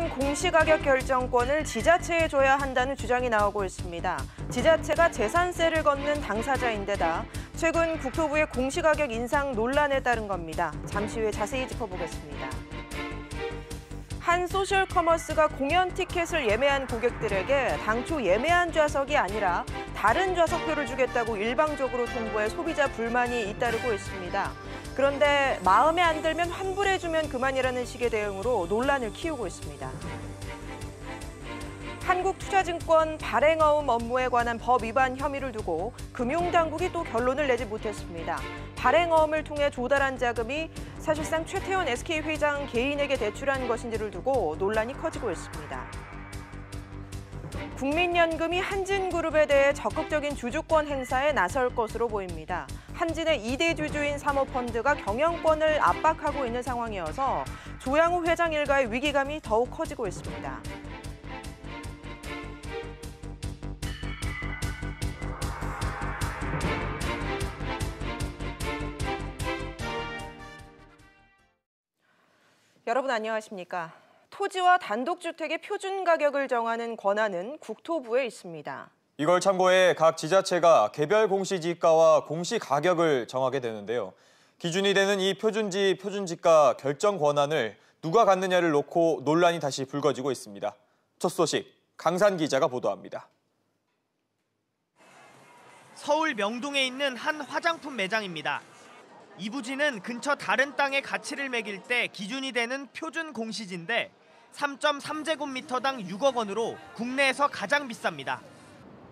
최근 공시가격 결정권을 지자체에 줘야 한다는 주장이 나오고 있습니다. 지자체가 재산세를 걷는 당사자인데다 최근 국토부의 공시가격 인상 논란에 따른 겁니다. 잠시 후에 자세히 짚어보겠습니다. 한 소셜커머스가 공연 티켓을 예매한 고객들에게 당초 예매한 좌석이 아니라 다른 좌석표를 주겠다고 일방적으로 통보해 소비자 불만이 잇따르고 있습니다. 그런데 마음에 안 들면 환불해주면 그만이라는 식의 대응으로 논란을 키우고 있습니다. 한국투자증권 발행어음 업무에 관한 법 위반 혐의를 두고 금융당국이 또 결론을 내지 못했습니다. 발행어음을 통해 조달한 자금이 사실상 최태원 SK회장 개인에게 대출한 것인지를 두고 논란이 커지고 있습니다. 국민연금이 한진그룹에 대해 적극적인 주주권 행사에 나설 것으로 보입니다. 한진의 2대 주주인 사모펀드가 경영권을 압박하고 있는 상황이어서 조양호 회장 일가의 위기감이 더욱 커지고 있습니다. 여러분 안녕하십니까? 토지와 단독주택의 표준 가격을 정하는 권한은 국토부에 있습니다. 이걸 참고해 각 지자체가 개별 공시지가와 공시가격을 정하게 되는데요. 기준이 되는 이 표준지가 결정 권한을 누가 갖느냐를 놓고 논란이 다시 불거지고 있습니다. 첫 소식, 강산 기자가 보도합니다. 서울 명동에 있는 한 화장품 매장입니다. 이 부지는 근처 다른 땅의 가치를 매길 때 기준이 되는 표준 공시지인데 3.3제곱미터당 6억 원으로 국내에서 가장 비쌉니다.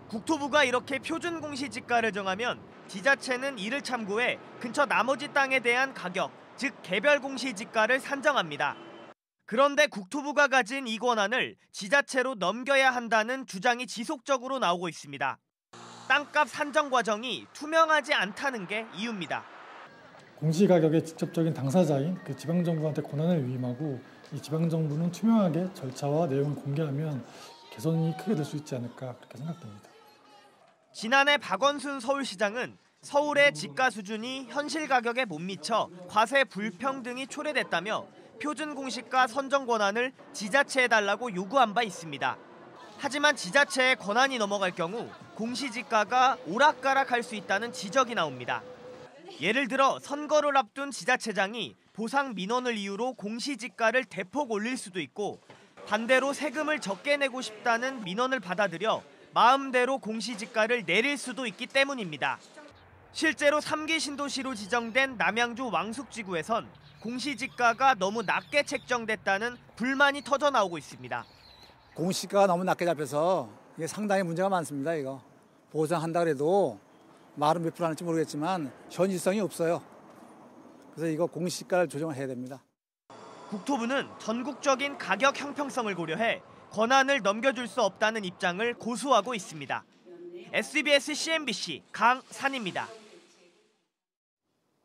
국토부가 이렇게 표준 공시지가를 정하면 지자체는 이를 참고해 근처 나머지 땅에 대한 가격, 즉 개별 공시지가를 산정합니다. 그런데 국토부가 가진 이 권한을 지자체로 넘겨야 한다는 주장이 지속적으로 나오고 있습니다. 땅값 산정 과정이 투명하지 않다는 게 이유입니다. 공시가격의 직접적인 당사자인 그 지방정부한테 권한을 위임하고 이 지방정부는 투명하게 절차와 내용을 공개하면 개선이 크게 될 수 있지 않을까 그렇게 생각됩니다. 지난해 박원순 서울시장은 서울의 지가 수준이 현실 가격에 못 미쳐 과세 불평등이 초래됐다며 표준 공시가 선정 권한을 지자체에 달라고 요구한 바 있습니다. 하지만 지자체의 권한이 넘어갈 경우 공시지가가 오락가락할 수 있다는 지적이 나옵니다. 예를 들어 선거를 앞둔 지자체장이 보상 민원을 이유로 공시지가를 대폭 올릴 수도 있고 반대로 세금을 적게 내고 싶다는 민원을 받아들여 마음대로 공시지가를 내릴 수도 있기 때문입니다. 실제로 3기 신도시로 지정된 남양주 왕숙지구에선 공시지가가 너무 낮게 책정됐다는 불만이 터져나오고 있습니다. 공시가가 너무 낮게 잡혀서 이게 상당히 문제가 많습니다. 이거 보상한다 그래도 말은 몇 프로 하는지 모르겠지만 현실성이 없어요. 그래서 이거 공시가를 조정을 해야 됩니다. 국토부는 전국적인 가격 형평성을 고려해 권한을 넘겨줄 수 없다는 입장을 고수하고 있습니다. SBS CNBC 강산입니다.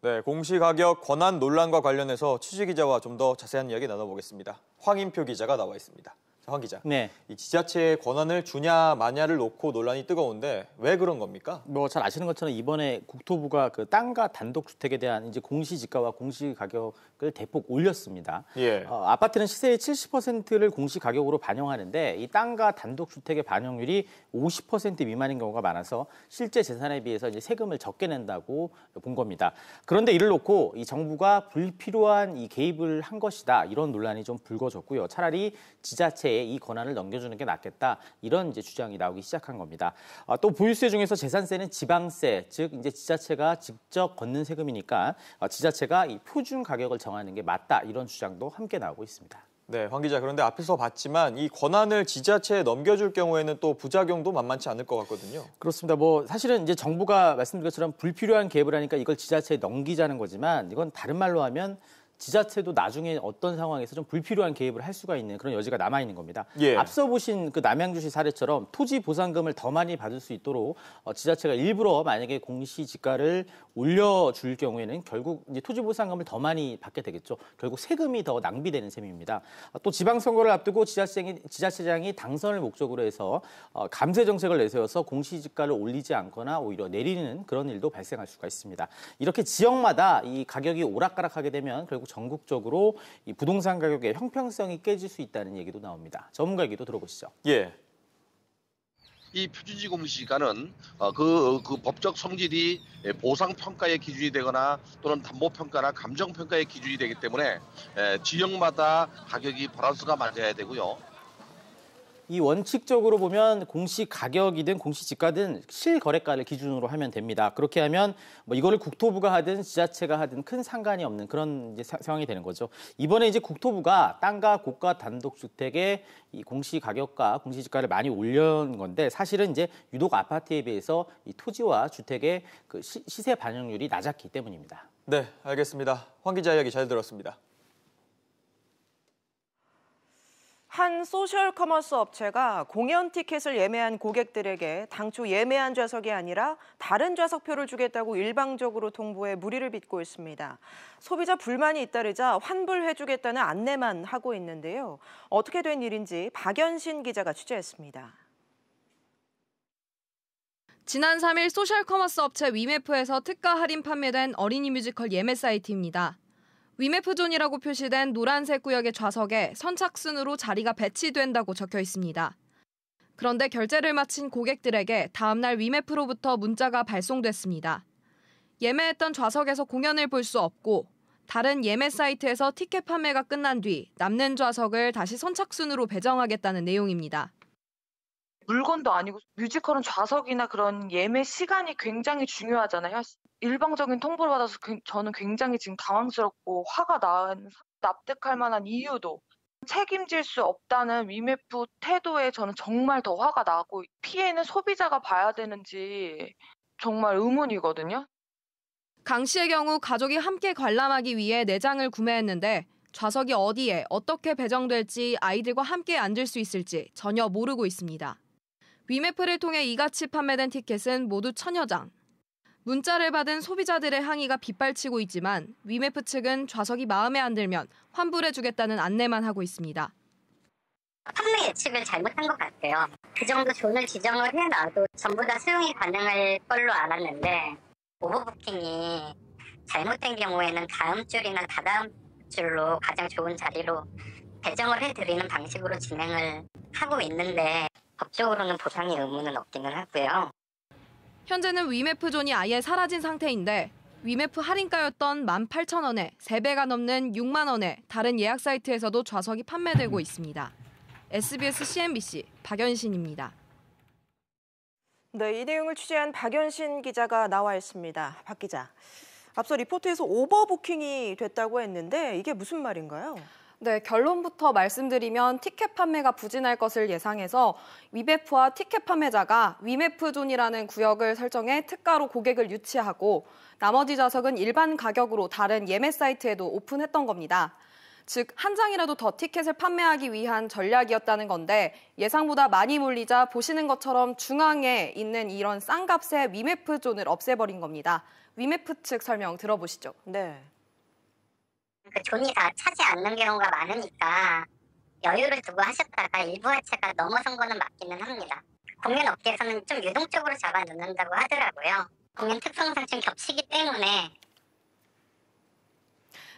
네, 공시가격 권한 논란과 관련해서 취재기자와 좀 더 자세한 이야기 나눠보겠습니다. 황인표 기자가 나와 있습니다. 황 기자, 네. 이 지자체에 권한을 주냐 마냐를 놓고 논란이 뜨거운데 왜 그런 겁니까? 잘 아시는 것처럼 이번에 국토부가 그 땅과 단독주택에 대한 이제 공시지가와 공시가격을 대폭 올렸습니다. 예. 아파트는 시세의 70%를 공시가격으로 반영하는데 이 땅과 단독주택의 반영률이 50% 미만인 경우가 많아서 실제 재산에 비해서 이제 세금을 적게 낸다고 본 겁니다. 그런데 이를 놓고 이 정부가 불필요한 이 개입을 한 것이다 이런 논란이 좀 불거졌고요. 차라리 지자체에 이 권한을 넘겨주는 게 낫겠다 이런 이제 주장이 나오기 시작한 겁니다. 또 보유세 중에서 재산세는 지방세, 즉 이제 지자체가 직접 걷는 세금이니까 지자체가 이 표준 가격을 정하는 게 맞다 이런 주장도 함께 나오고 있습니다. 네, 황 기자, 그런데 앞에서 봤지만 이 권한을 지자체에 넘겨줄 경우에는 또 부작용도 만만치 않을 것 같거든요. 그렇습니다. 사실은 이제 정부가 말씀드린 것처럼 불필요한 개입을 하니까 이걸 지자체에 넘기자는 거지만 이건 다른 말로 하면 지자체도 나중에 어떤 상황에서 좀 불필요한 개입을 할 수가 있는 그런 여지가 남아있는 겁니다. 예. 앞서 보신 그 남양주시 사례처럼 토지 보상금을 더 많이 받을 수 있도록 지자체가 일부러 만약에 공시지가를 올려줄 경우에는 결국 이제 토지 보상금을 더 많이 받게 되겠죠. 결국 세금이 더 낭비되는 셈입니다. 또 지방선거를 앞두고 지자체장이 당선을 목적으로 해서 감세 정책을 내세워서 공시지가를 올리지 않거나 오히려 내리는 그런 일도 발생할 수가 있습니다. 이렇게 지역마다 이 가격이 오락가락하게 되면 결국 전국적으로 이 부동산 가격의 형평성이 깨질 수 있다는 얘기도 나옵니다. 전문가 얘기도 들어보시죠. 예. 이 표준지 공시가는 그 법적 성질이 보상 평가의 기준이 되거나 또는 담보 평가나 감정 평가의 기준이 되기 때문에 지역마다 가격이 밸런스가 맞아야 되고요. 이 원칙적으로 보면 공시 가격이든 공시 지가든 실거래가를 기준으로 하면 됩니다. 그렇게 하면 뭐 이거를 국토부가 하든 지자체가 하든 큰 상관이 없는 그런 이제 상황이 되는 거죠. 이번에 이제 국토부가 땅과 고가 단독주택의 이 공시 가격과 공시 지가를 많이 올린 건데 사실은 이제 유독 아파트에 비해서 이 토지와 주택의 그 시세 반영률이 낮았기 때문입니다. 네, 알겠습니다. 황 기자 이야기 잘 들었습니다. 한 소셜 커머스 업체가 공연 티켓을 예매한 고객들에게 당초 예매한 좌석이 아니라 다른 좌석표를 주겠다고 일방적으로 통보해 무리를 빚고 있습니다. 소비자 불만이 잇따르자 환불해주겠다는 안내만 하고 있는데요. 어떻게 된 일인지 박연신 기자가 취재했습니다. 지난 3일 소셜 커머스 업체 위메프에서 특가 할인 판매된 어린이 뮤지컬 예매 사이트입니다. 위메프존이라고 표시된 노란색 구역의 좌석에 선착순으로 자리가 배치된다고 적혀 있습니다. 그런데 결제를 마친 고객들에게 다음날 위메프로부터 문자가 발송됐습니다. 예매했던 좌석에서 공연을 볼 수 없고 다른 예매 사이트에서 티켓 판매가 끝난 뒤 남는 좌석을 다시 선착순으로 배정하겠다는 내용입니다. 물건도 아니고 뮤지컬은 좌석이나 그런 예매 시간이 굉장히 중요하잖아요. 일방적인 통보를 받아서 저는 굉장히 지금 당황스럽고 화가 나는 납득할 만한 이유도 책임질 수 없다는 위메프 태도에 저는 정말 더 화가 나고 피해는 소비자가 봐야 되는지 정말 의문이거든요. 강 씨의 경우 가족이 함께 관람하기 위해 4장을 구매했는데 좌석이 어디에 어떻게 배정될지 아이들과 함께 앉을 수 있을지 전혀 모르고 있습니다. 위메프를 통해 이같이 판매된 티켓은 모두 1000여 장. 문자를 받은 소비자들의 항의가 빗발치고 있지만 위메프 측은 좌석이 마음에 안 들면 환불해주겠다는 안내만 하고 있습니다. 판매 예측을 잘못한 것 같아요. 그 정도 존을 지정을 해놔도 전부 다 수용이 가능할 걸로 알았는데 오버부킹이 잘못된 경우에는 다음 줄이나 다다음 줄로 가장 좋은 자리로 배정을 해드리는 방식으로 진행을 하고 있는데 법적으로는 보상의 의무는 없기는 하고요. 현재는 위메프존이 아예 사라진 상태인데 위메프 할인가였던 18,000원에 3배가 넘는 6만 원에 다른 예약 사이트에서도 좌석이 판매되고 있습니다. SBS CNBC 박연신입니다. 네, 이 내용을 취재한 박연신 기자가 나와 있습니다. 박 기자, 앞서 리포트에서 오버부킹이 됐다고 했는데 이게 무슨 말인가요? 네, 결론부터 말씀드리면 티켓 판매가 부진할 것을 예상해서 위메프와 티켓 판매자가 위메프존이라는 구역을 설정해 특가로 고객을 유치하고 나머지 좌석은 일반 가격으로 다른 예매 사이트에도 오픈했던 겁니다. 즉, 한 장이라도 더 티켓을 판매하기 위한 전략이었다는 건데 예상보다 많이 몰리자 보시는 것처럼 중앙에 있는 이런 싼 값의 위메프존을 없애버린 겁니다. 위메프 측 설명 들어보시죠. 네. 그 존이 다 차지 않는 경우가 많으니까 여유를 두고 하셨다가 일부 하체가 넘어선 거는 맞기는 합니다. 공연 업계에서는 좀 유동적으로 잡아 놓는다고 하더라고요. 공연 특성상 좀 겹치기 때문에.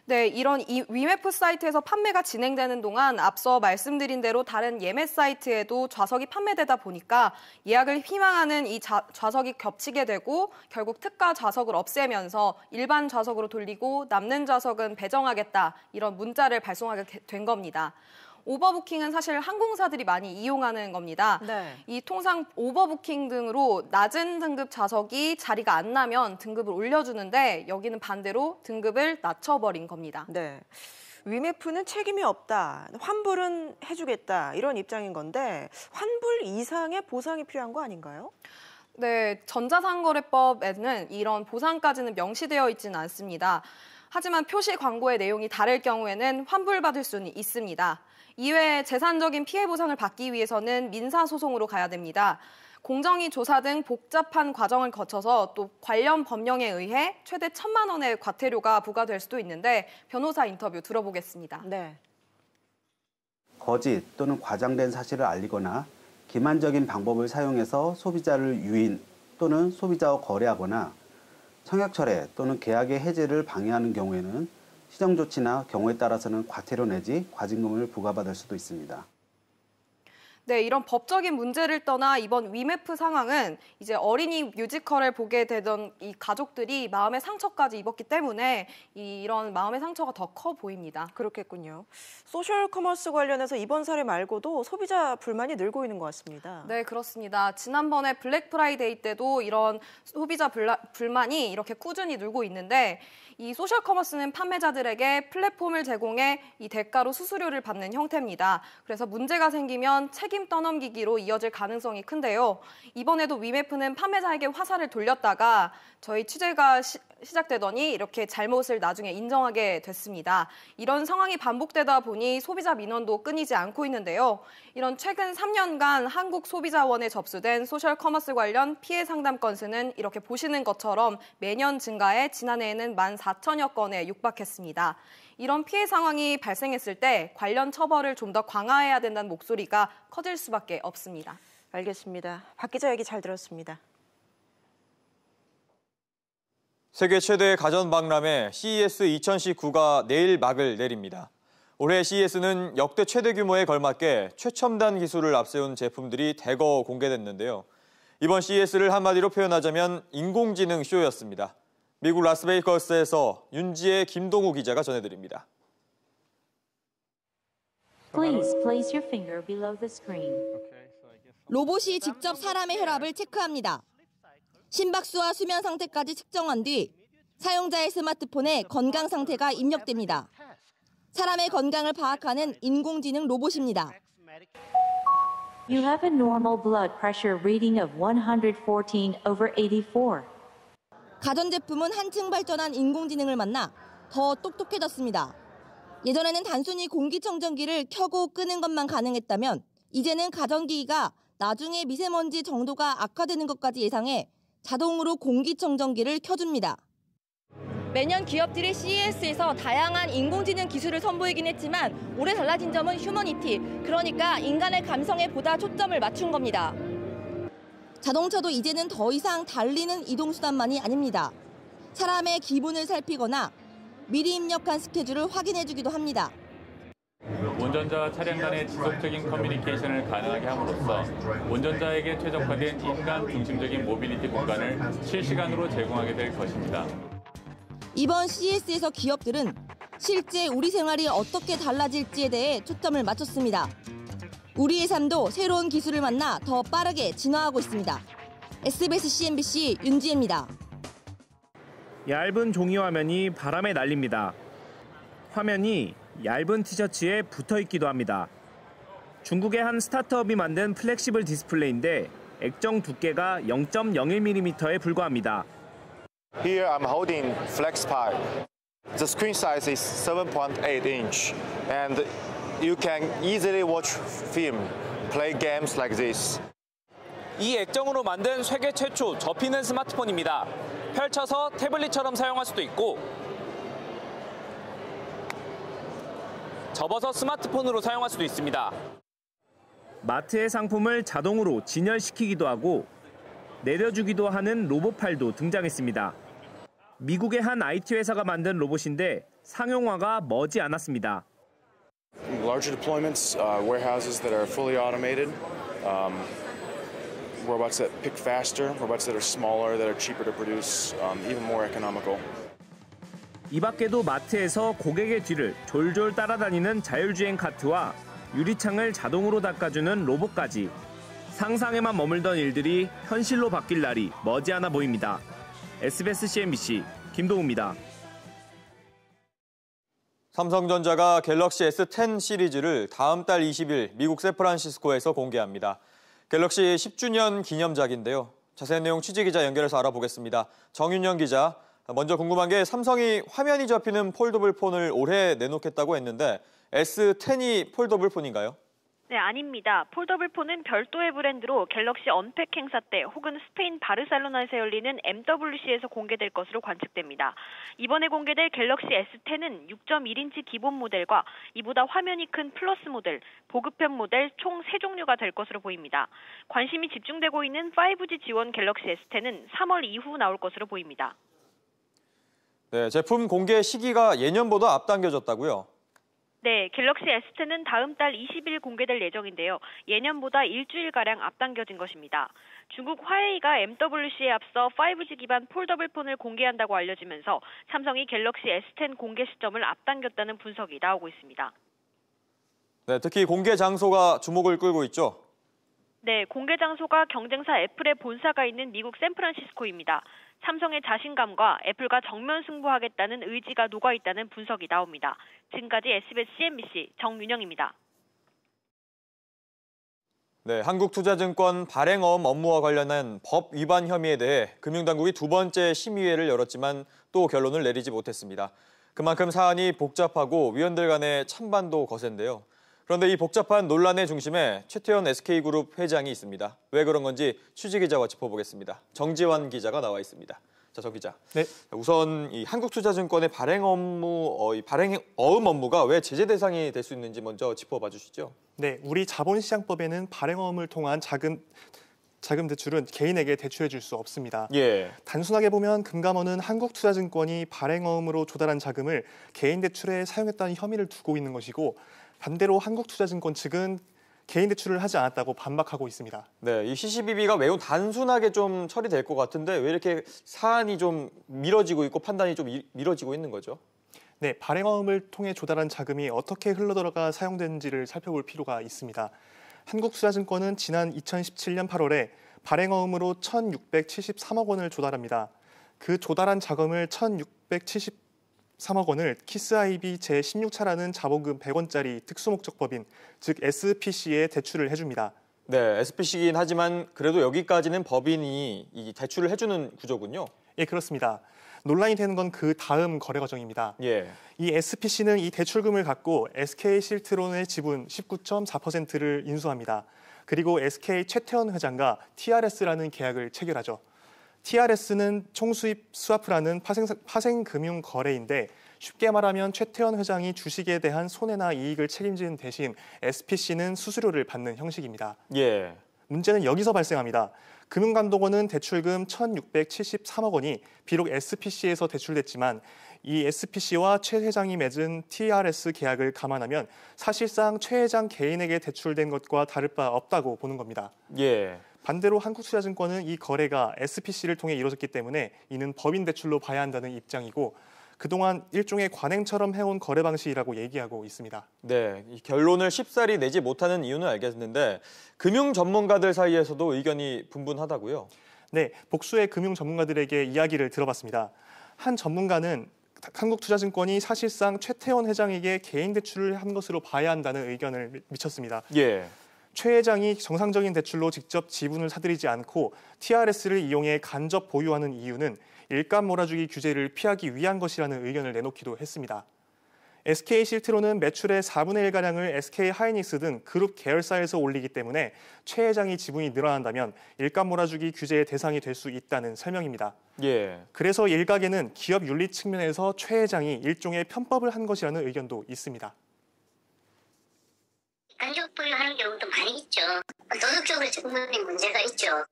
네, 이런 위메프 사이트에서 판매가 진행되는 동안 앞서 말씀드린 대로 다른 예매 사이트에도 좌석이 판매되다 보니까 예약을 희망하는 이 좌석이 겹치게 되고 결국 특가 좌석을 없애면서 일반 좌석으로 돌리고 남는 좌석은 배정하겠다 이런 문자를 발송하게 된 겁니다. 오버부킹은 사실 항공사들이 많이 이용하는 겁니다. 네. 이 통상 오버부킹 등으로 낮은 등급 좌석이 자리가 안 나면 등급을 올려주는데 여기는 반대로 등급을 낮춰버린 겁니다. 네. 위메프는 책임이 없다, 환불은 해주겠다 이런 입장인 건데 환불 이상의 보상이 필요한 거 아닌가요? 네, 전자상거래법에는 이런 보상까지는 명시되어 있지는 않습니다. 하지만 표시 광고의 내용이 다를 경우에는 환불받을 수는 있습니다. 이외에 재산적인 피해 보상을 받기 위해서는 민사소송으로 가야 됩니다. 공정위 조사 등 복잡한 과정을 거쳐서 또 관련 법령에 의해 최대 1,000만 원의 과태료가 부과될 수도 있는데 변호사 인터뷰 들어보겠습니다. 네. 거짓 또는 과장된 사실을 알리거나 기만적인 방법을 사용해서 소비자를 유인 또는 소비자와 거래하거나 청약철회 또는 계약의 해지를 방해하는 경우에는 시정 조치나 경우에 따라서는 과태료 내지 과징금을 부과받을 수도 있습니다. 네, 이런 법적인 문제를 떠나 이번 위메프 상황은 이제 어린이 뮤지컬을 보게 되던 이 가족들이 마음의 상처까지 입었기 때문에 이런 마음의 상처가 더 커 보입니다. 그렇겠군요. 소셜 커머스 관련해서 이번 사례 말고도 소비자 불만이 늘고 있는 것 같습니다. 네, 그렇습니다. 지난번에 블랙 프라이데이 때도 이런 소비자 불만이 이렇게 꾸준히 늘고 있는데 이 소셜 커머스는 판매자들에게 플랫폼을 제공해 이 대가로 수수료를 받는 형태입니다. 그래서 문제가 생기면 책임 떠넘기기로 이어질 가능성이 큰데요. 이번에도 위메프는 판매자에게 화살을 돌렸다가 저희 취재가 시작되더니 이렇게 잘못을 나중에 인정하게 됐습니다. 이런 상황이 반복되다 보니 소비자 민원도 끊이지 않고 있는데요. 이런 최근 3년간 한국소비자원에 접수된 소셜 커머스 관련 피해 상담 건수는 이렇게 보시는 것처럼 매년 증가해 지난해에는 14,000여 건에 육박했습니다. 이런 피해 상황이 발생했을 때 관련 처벌을 좀 더 강화해야 된다는 목소리가 커질 수밖에 없습니다. 알겠습니다. 박 기자 얘기 잘 들었습니다. 세계 최대의 가전 박람회 CES 2019가 내일 막을 내립니다. 올해 CES는 역대 최대 규모에 걸맞게 최첨단 기술을 앞세운 제품들이 대거 공개됐는데요. 이번 CES를 한마디로 표현하자면 인공지능 쇼였습니다. 미국 라스베이거스에서 윤지혜, 김동우 기자가 전해드립니다. Please place your finger below the screen. 로봇이 직접 사람의 혈압을 체크합니다. 심박수와 수면 상태까지 측정한 뒤 사용자의 스마트폰에 건강 상태가 입력됩니다. 사람의 건강을 파악하는 인공지능 로봇입니다. You have a normal blood pressure reading of 114/84. 가전제품은 한층 발전한 인공지능을 만나 더 똑똑해졌습니다. 예전에는 단순히 공기청정기를 켜고 끄는 것만 가능했다면 이제는 가전기기가 나중에 미세먼지 정도가 악화되는 것까지 예상해 자동으로 공기청정기를 켜줍니다. 매년 기업들이 CES에서 다양한 인공지능 기술을 선보이긴 했지만 올해 달라진 점은 휴머니티, 그러니까 인간의 감성에 보다 초점을 맞춘 겁니다. 자동차도 이제는 더 이상 달리는 이동수단만이 아닙니다. 사람의 기분을 살피거나 미리 입력한 스케줄을 확인해주기도 합니다. 운전자와 차량 간의 지속적인 커뮤니케이션을 가능하게 함으로써 운전자에게 최적화된 인간 중심적인 모빌리티 공간을 실시간으로 제공하게 될 것입니다. 이번 CES에서 기업들은 실제 우리 생활이 어떻게 달라질지에 대해 초점을 맞췄습니다. 우리의 삶도 새로운 기술을 만나 더 빠르게 진화하고 있습니다. SBS CNBC 윤지혜입니다. 얇은 종이 화면이 바람에 날립니다. 화면이 얇은 티셔츠에 붙어있기도 합니다. 중국의 한 스타트업이 만든 플렉시블 디스플레이인데 액정 두께가 0.01mm에 불과합니다. Here I'm holding FlexPi. The screen size is 7.8 inch and you can easily watch film, play games like this. 이 액정으로 만든 세계 최초 접히는 스마트폰입니다. 펼쳐서 태블릿처럼 사용할 수도 있고 접어서 스마트폰으로 사용할 수도 있습니다. 마트의 상품을 자동으로 진열시키기도 하고 내려주기도 하는 로봇팔도 등장했습니다. 미국의 한 IT 회사가 만든 로봇인데 상용화가 머지 않았습니다. Larger deployments, warehouses that are fully automated, robots that pick faster, robots that are smaller, that are cheaper to produce, even more economical. 이 밖에도 마트에서 고객의 뒤를 졸졸 따라다니는 자율주행 카트와 유리창을 자동으로 닦아주는 로봇까지 상상에만 머물던 일들이 현실로 바뀔 날이 머지않아 보입니다. SBS CNBC 김동우입니다. 삼성전자가 갤럭시 S10 시리즈를 다음 달 20일 미국 샌프란시스코에서 공개합니다. 갤럭시 10주년 기념작인데요. 자세한 내용 취재기자 연결해서 알아보겠습니다. 정윤영 기자, 먼저 궁금한 게 삼성이 화면이 접히는 폴더블 폰을 올해 내놓겠다고 했는데 S10이 폴더블 폰인가요? 네, 아닙니다. 폴더블 폰은 별도의 브랜드로 갤럭시 언팩 행사 때 혹은 스페인 바르셀로나에서 열리는 MWC에서 공개될 것으로 관측됩니다. 이번에 공개될 갤럭시 S10은 6.1인치 기본 모델과 이보다 화면이 큰 플러스 모델, 보급형 모델 총 3종류가 될 것으로 보입니다. 관심이 집중되고 있는 5G 지원 갤럭시 S10은 3월 이후 나올 것으로 보입니다. 네, 제품 공개 시기가 예년보다 앞당겨졌다고요? 네, 갤럭시 S10은 다음 달 20일 공개될 예정인데요. 예년보다 일주일가량 앞당겨진 것입니다. 중국 화웨이가 MWC에 앞서 5G 기반 폴더블 폰을 공개한다고 알려지면서 삼성이 갤럭시 S10 공개 시점을 앞당겼다는 분석이 나오고 있습니다. 네, 특히 공개 장소가 주목을 끌고 있죠. 네, 공개 장소가 경쟁사 애플의 본사가 있는 미국 샌프란시스코입니다. 삼성의 자신감과 애플과 정면 승부하겠다는 의지가 녹아있다는 분석이 나옵니다. 지금까지 SBS CNBC 정윤영입니다. 네, 한국투자증권 발행어음 업무와 관련한 법 위반 혐의에 대해 금융당국이 두 번째 심의회를 열었지만 또 결론을 내리지 못했습니다. 그만큼 사안이 복잡하고 위원들 간의 찬반도 거센데요. 그런데 이 복잡한 논란의 중심에 최태원 SK그룹 회장이 있습니다. 왜 그런 건지 취재기자와 짚어보겠습니다. 정지환 기자가 나와 있습니다. 자, 정 기자. 네. 우선 이 한국투자증권의 발행 어음 업무가 왜 제재 대상이 될 수 있는지 먼저 짚어봐 주시죠. 네, 우리 자본시장법에는 발행어음을 통한 자금 대출은 개인에게 대출해 줄 수 없습니다. 예. 단순하게 보면 금감원은 한국투자증권이 발행어음으로 조달한 자금을 개인 대출에 사용했다는 혐의를 두고 있는 것이고 반대로 한국투자증권 측은 개인 대출을 하지 않았다고 반박하고 있습니다. 네, 이 CCBB가 매우 단순하게 좀 처리될 것 같은데 왜 이렇게 사안이 좀 미뤄지고 있고 판단이 좀 미뤄지고 있는 거죠? 네, 발행어음을 통해 조달한 자금이 어떻게 흘러들어가 사용되는지를 살펴볼 필요가 있습니다. 한국투자증권은 지난 2017년 8월에 발행어음으로 1,673억 원을 조달합니다. 그 조달한 자금을 1,673억 원을 키스아이비 제16차라는 자본금 100원짜리 특수목적법인, 즉 SPC에 대출을 해줍니다. 네, SPC이긴 하지만 그래도 여기까지는 법인이 이 대출을 해주는 구조군요. 예, 그렇습니다. 논란이 되는 건 그 다음 거래 과정입니다. 예. 이 SPC는 이 대출금을 갖고 SK실트론의 지분 19.4%를 인수합니다. 그리고 SK 최태원 회장과 TRS라는 계약을 체결하죠. TRS는 총수입 스와프라는 파생금융 거래인데 쉽게 말하면 최태원 회장이 주식에 대한 손해나 이익을 책임지는 대신 SPC는 수수료를 받는 형식입니다. 예. 문제는 여기서 발생합니다. 금융감독원은 대출금 1,673억 원이 비록 SPC에서 대출됐지만 이 SPC와 최 회장이 맺은 TRS 계약을 감안하면 사실상 최 회장 개인에게 대출된 것과 다를 바 없다고 보는 겁니다. 예. 반대로 한국투자증권은 이 거래가 SPC를 통해 이루어졌기 때문에 이는 법인 대출로 봐야 한다는 입장이고 그동안 일종의 관행처럼 해온 거래 방식이라고 얘기하고 있습니다. 네, 이 결론을 쉽사리 내지 못하는 이유는 알겠는데 금융 전문가들 사이에서도 의견이 분분하다고요? 네, 복수의 금융 전문가들에게 이야기를 들어봤습니다. 한 전문가는 한국투자증권이 사실상 최태원 회장에게 개인 대출을 한 것으로 봐야 한다는 의견을 미쳤습니다. 예. 최 회장이 정상적인 대출로 직접 지분을 사들이지 않고 TRS를 이용해 간접 보유하는 이유는 일감 몰아주기 규제를 피하기 위한 것이라는 의견을 내놓기도 했습니다. SK실트론은 매출의 4분의 1가량을 SK하이닉스 등 그룹 계열사에서 올리기 때문에 최 회장이 지분이 늘어난다면 일감 몰아주기 규제의 대상이 될 수 있다는 설명입니다. 예. 그래서 일각에는 기업 윤리 측면에서 최 회장이 일종의 편법을 한 것이라는 의견도 있습니다. 간접 보유하는 경우도 많이 있죠. 도덕적으로 충분히 문제가 있죠.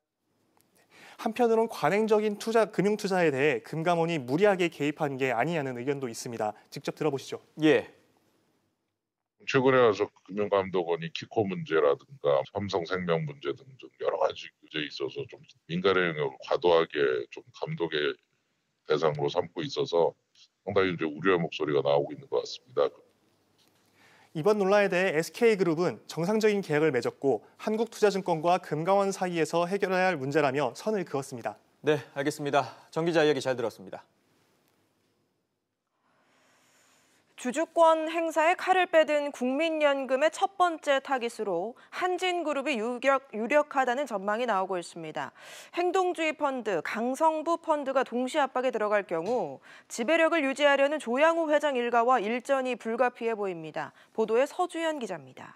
한편으론 관행적인 금융 투자에 대해 금감원이 무리하게 개입한 게 아니냐는 의견도 있습니다. 직접 들어보시죠. 예. 최근에 와서 금융감독원이 키코 문제라든가 삼성생명 문제 등 좀 여러 가지 규제에 있어서 좀 민간의 영역을 과도하게 좀 감독의 대상으로 삼고 있어서 상당히 이제 우려의 목소리가 나오고 있는 것 같습니다. 이번 논란에 대해 SK그룹은 정상적인 계약을 맺었고 한국투자증권과 금감원 사이에서 해결해야 할 문제라며 선을 그었습니다. 네, 알겠습니다. 정 기자 이야기 잘 들었습니다. 주주권 행사에 칼을 빼든 국민연금의 첫 번째 타깃으로 한진그룹이 유력하다는 전망이 나오고 있습니다. 행동주의 펀드, 강성부 펀드가 동시 압박에 들어갈 경우 지배력을 유지하려는 조양호 회장 일가와 일전이 불가피해 보입니다. 보도에 서주현 기자입니다.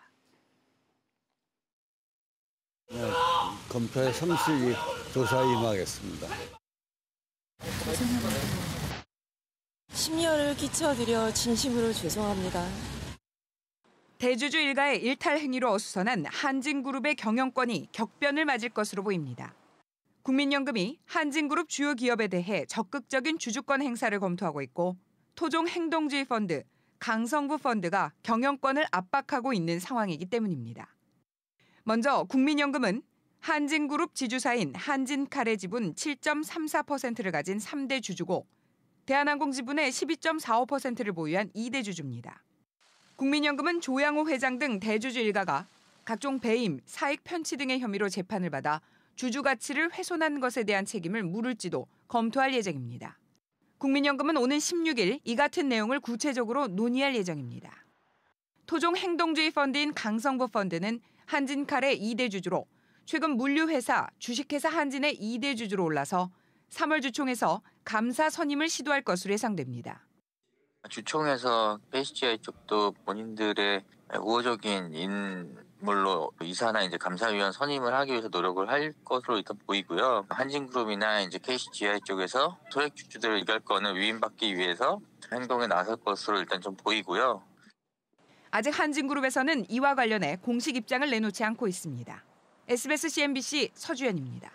네, 검토에 성실히 조사에 임하겠습니다. 심려를 끼쳐드려 진심으로 죄송합니다. 대주주 일가의 일탈 행위로 어수선한 한진그룹의 경영권이 격변을 맞을 것으로 보입니다. 국민연금이 한진그룹 주요 기업에 대해 적극적인 주주권 행사를 검토하고 있고 토종 행동주의 펀드, 강성부 펀드가 경영권을 압박하고 있는 상황이기 때문입니다. 먼저 국민연금은 한진그룹 지주사인 한진칼의 지분 7.34%를 가진 3대 주주고 대한항공 지분의 12.45%를 보유한 2대 주주입니다. 국민연금은 조양호 회장 등 대주주 일가가 각종 배임, 사익 편취 등의 혐의로 재판을 받아 주주 가치를 훼손한 것에 대한 책임을 물을지도 검토할 예정입니다. 국민연금은 오는 16일 이 같은 내용을 구체적으로 논의할 예정입니다. 토종 행동주의 펀드인 강성부 펀드는 한진칼의 2대 주주로 최근 물류회사, 주식회사 한진의 2대 주주로 올라서 3월 주총에서 감사 선임을 시도할 것으로 예상됩니다. 주총에서 KCGI 쪽도 본인들의 우호적인 인물로 이사나 이제 감사위원 선임을 하기 위해서 노력을 할 것으로 일단 보이고요. 한진그룹이나 이제 KCGI 쪽에서 소액 주주들의 의결권을 위임받기 위해서 행동에 나설 것으로 일단 좀 보이고요. 아직 한진그룹에서는 이와 관련해 공식 입장을 내놓지 않고 있습니다. SBS CNBC 서주연입니다.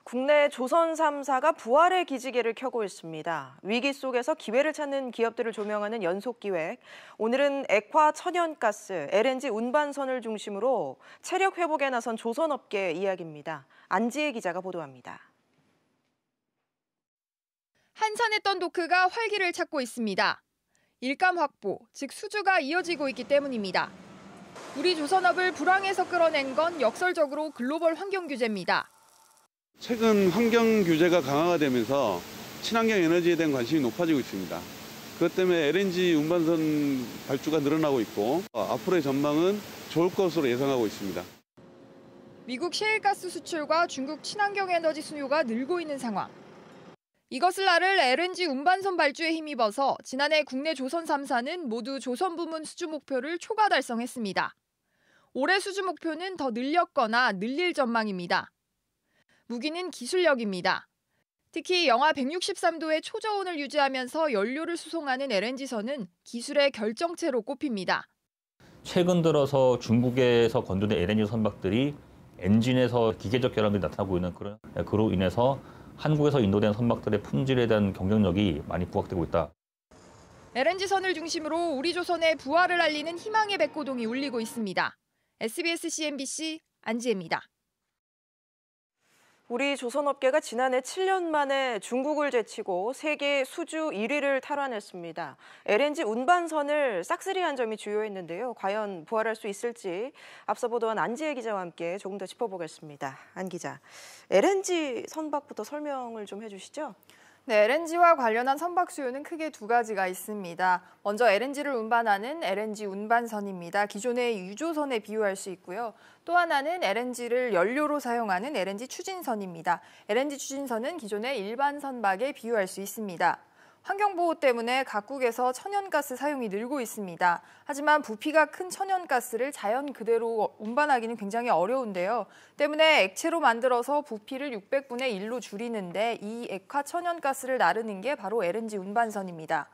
국내 조선 3사가 부활의 기지개를 켜고 있습니다. 위기 속에서 기회를 찾는 기업들을 조명하는 연속기획. 오늘은 액화 천연가스, LNG 운반선을 중심으로 체력 회복에 나선 조선업계 이야기입니다. 안지혜 기자가 보도합니다. 한산했던 도크가 활기를 찾고 있습니다. 일감 확보, 즉 수주가 이어지고 있기 때문입니다. 우리 조선업을 불황에서 끌어낸 건 역설적으로 글로벌 환경 규제입니다. 최근 환경 규제가 강화가 되면서 친환경 에너지에 대한 관심이 높아지고 있습니다. 그것 때문에 LNG 운반선 발주가 늘어나고 있고 앞으로의 전망은 좋을 것으로 예상하고 있습니다. 미국 셰일가스 수출과 중국 친환경 에너지 수요가 늘고 있는 상황. 이것을 나를 LNG 운반선 발주에 힘입어서 지난해 국내 조선 3사는 모두 조선 부문 수주 목표를 초과 달성했습니다. 올해 수주 목표는 더 늘렸거나 늘릴 전망입니다. 무기는 기술력입니다. 특히 영하 163도의 초저온을 유지하면서 연료를 수송하는 LNG선은 기술의 결정체로 꼽힙니다. 최근 들어서 중국에서 건조된 LNG 선박들이 엔진에서 기계적 결함들이 나타나고 있는 그로 인해서 한국에서 인도된 선박들의 품질에 대한 경쟁력이 많이 부각되고 있다. LNG선을 중심으로 우리 조선의 부활을 알리는 희망의 백고동이 울리고 있습니다. SBS CNBC 안지혜입니다. 우리 조선업계가 지난해 7년 만에 중국을 제치고 세계 수주 1위를 탈환했습니다. LNG 운반선을 싹쓸이한 점이 주요했는데요. 과연 부활할 수 있을지 앞서 보도한 안지혜 기자와 함께 조금 더 짚어보겠습니다. 안 기자, LNG 선박부터 설명을 좀 해주시죠. 네, LNG와 관련한 선박 수요는 크게 두 가지가 있습니다. 먼저 LNG를 운반하는 LNG 운반선입니다. 기존의 유조선에 비유할 수 있고요. 또 하나는 LNG를 연료로 사용하는 LNG 추진선입니다. LNG 추진선은 기존의 일반 선박에 비유할 수 있습니다. 환경보호 때문에 각국에서 천연가스 사용이 늘고 있습니다. 하지만 부피가 큰 천연가스를 자연 그대로 운반하기는 굉장히 어려운데요. 때문에 액체로 만들어서 부피를 600분의 1로 줄이는데 이 액화 천연가스를 나르는 게 바로 LNG 운반선입니다.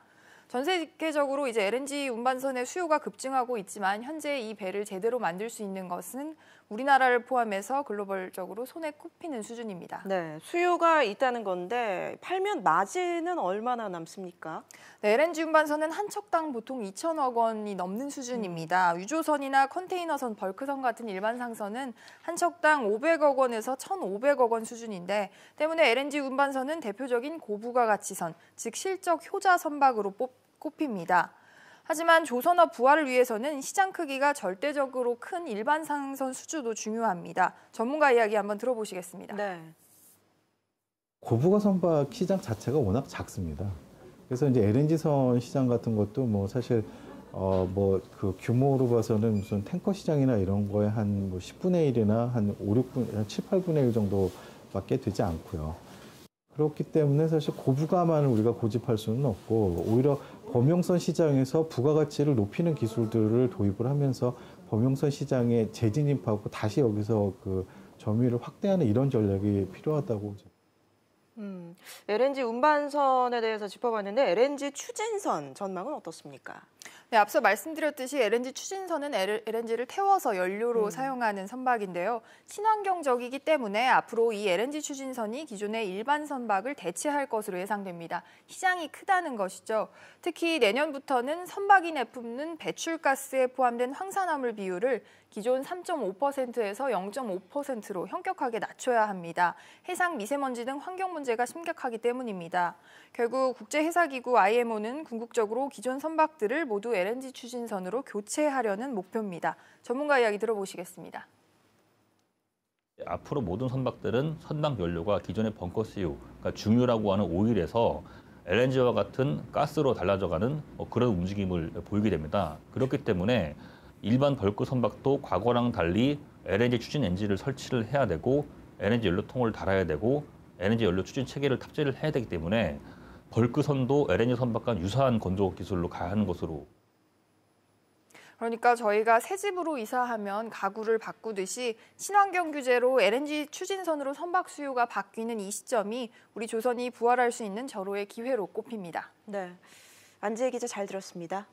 전 세계적으로 이제 LNG 운반선의 수요가 급증하고 있지만 현재 이 배를 제대로 만들 수 있는 것은 우리나라를 포함해서 글로벌적으로 손에 꼽히는 수준입니다. 네, 수요가 있다는 건데 팔면 마진은 얼마나 남습니까? 네, LNG 운반선은 한 척당 보통 2천억 원이 넘는 수준입니다. 유조선이나 컨테이너선, 벌크선 같은 일반 상선은 한 척당 500억 원에서 1,500억 원 수준인데 때문에 LNG 운반선은 대표적인 고부가 가치선, 즉 실적 효자 선박으로 꼽힙니다. 하지만 조선업 부활을 위해서는 시장 크기가 절대적으로 큰 일반 상선 수주도 중요합니다. 전문가 이야기 한번 들어보시겠습니다. 네. 고부가 선박 시장 자체가 워낙 작습니다. 그래서 이제 LNG선 시장 같은 것도 뭐 사실 그 규모로 봐서는 무슨 탱커 시장이나 이런 거에 한 10분의 1이나 한 7, 8분의 1 정도밖에 되지 않고요. 그렇기 때문에 사실 고부가만을 우리가 고집할 수는 없고 오히려 범용선 시장에서 부가가치를 높이는 기술들을 도입을 하면서 범용선 시장에 재진입하고 다시 여기서 그 점유율을 확대하는 이런 전략이 필요하다고. LNG 운반선에 대해서 짚어봤는데 LNG 추진선 전망은 어떻습니까? 네, 앞서 말씀드렸듯이 LNG 추진선은 LNG를 태워서 연료로 사용하는 선박인데요. 친환경적이기 때문에 앞으로 이 LNG 추진선이 기존의 일반 선박을 대체할 것으로 예상됩니다. 시장이 크다는 것이죠. 특히 내년부터는 선박이 내뿜는 배출가스에 포함된 황산화물 비율을 기존 3.5%에서 0.5%로 현격하게 낮춰야 합니다. 해상 미세먼지 등 환경 문제가 심각하기 때문입니다. 결국 국제해사기구 IMO는 궁극적으로 기존 선박들을 모두 LNG 추진선으로 교체하려는 목표입니다. 전문가 이야기 들어보시겠습니다. 앞으로 모든 선박들은 선박 연료가 기존의 벙커CU, 그러니까 중유라고 하는 오일에서 LNG와 같은 가스로 달라져가는 그런 움직임을 보이게 됩니다. 그렇기 때문에 일반 벌크 선박도 과거랑 달리 LNG 추진 엔진을 설치를 해야 되고 LNG 연료통을 달아야 되고 LNG 연료 추진 체계를 탑재를 해야 되기 때문에 벌크선도 LNG 선박과 유사한 건조 기술로 가야 하는 것으로. 그러니까 저희가 새 집으로 이사하면 가구를 바꾸듯이 친환경 규제로 LNG 추진선으로 선박 수요가 바뀌는 이 시점이 우리 조선이 부활할 수 있는 절호의 기회로 꼽힙니다. 네, 안지혜 기자 잘 들었습니다.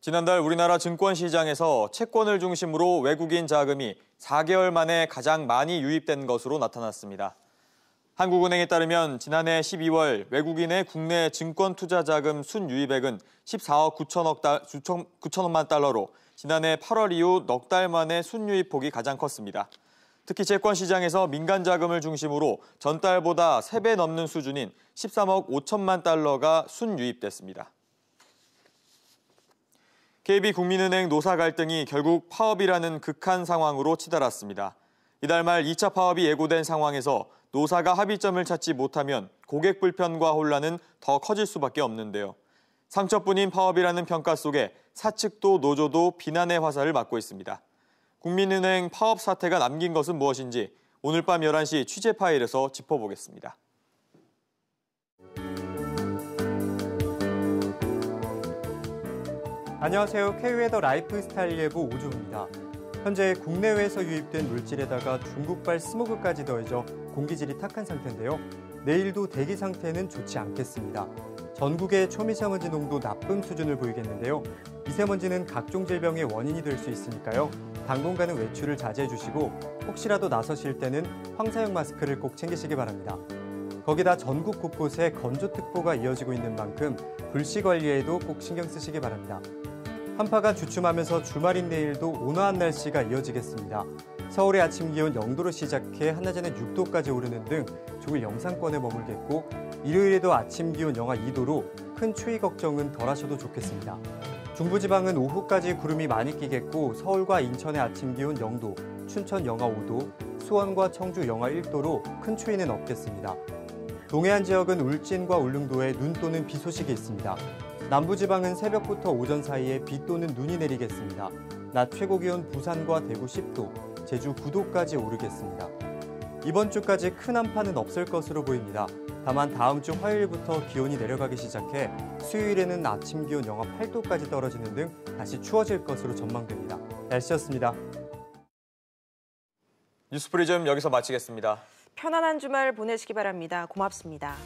지난달 우리나라 증권시장에서 채권을 중심으로 외국인 자금이 4개월 만에 가장 많이 유입된 것으로 나타났습니다. 한국은행에 따르면 지난해 12월 외국인의 국내 증권 투자 자금 순유입액은 14억 9천억만 달러로 지난해 8월 이후 넉 달 만에 순유입 폭이 가장 컸습니다. 특히 채권 시장에서 민간 자금을 중심으로 전달보다 3배 넘는 수준인 13억 5천만 달러가 순유입됐습니다. KB국민은행 노사 갈등이 결국 파업이라는 극한 상황으로 치달았습니다. 이달 말 2차 파업이 예고된 상황에서 노사가 합의점을 찾지 못하면 고객 불편과 혼란은 더 커질 수밖에 없는데요. 상처뿐인 파업이라는 평가 속에 사측도 노조도 비난의 화살을 맞고 있습니다. 국민은행 파업 사태가 남긴 것은 무엇인지 오늘 밤 11시 취재 파일에서 짚어보겠습니다. 안녕하세요. K웨더 라이프스타일 예보 오주호입니다. 현재 국내외에서 유입된 물질에다가 중국발 스모그까지 더해져 공기질이 탁한 상태인데요. 내일도 대기 상태는 좋지 않겠습니다. 전국의 초미세먼지 농도 나쁨 수준을 보이겠는데요. 미세먼지는 각종 질병의 원인이 될 수 있으니까요. 당분간은 외출을 자제해 주시고 혹시라도 나서실 때는 황사용 마스크를 꼭 챙기시기 바랍니다. 거기다 전국 곳곳에 건조특보가 이어지고 있는 만큼 불씨 관리에도 꼭 신경 쓰시기 바랍니다. 한파가 주춤하면서 주말인 내일도 온화한 날씨가 이어지겠습니다. 서울의 아침 기온 0도로 시작해 한낮에는 6도까지 오르는 등 종일 영상권에 머물겠고 일요일에도 아침 기온 영하 2도로 큰 추위 걱정은 덜 하셔도 좋겠습니다. 중부지방은 오후까지 구름이 많이 끼겠고 서울과 인천의 아침 기온 0도, 춘천 영하 5도, 수원과 청주 영하 1도로 큰 추위는 없겠습니다. 동해안 지역은 울진과 울릉도에 눈 또는 비 소식이 있습니다. 남부지방은 새벽부터 오전 사이에 비 또는 눈이 내리겠습니다. 낮 최고 기온 부산과 대구 10도, 제주 9도까지 오르겠습니다. 이번 주까지 큰 한파는 없을 것으로 보입니다. 다만 다음 주 화요일부터 기온이 내려가기 시작해 수요일에는 아침 기온 영하 8도까지 떨어지는 등 다시 추워질 것으로 전망됩니다. 날씨였습니다. 뉴스프리즘 여기서 마치겠습니다. 편안한 주말 보내시기 바랍니다. 고맙습니다.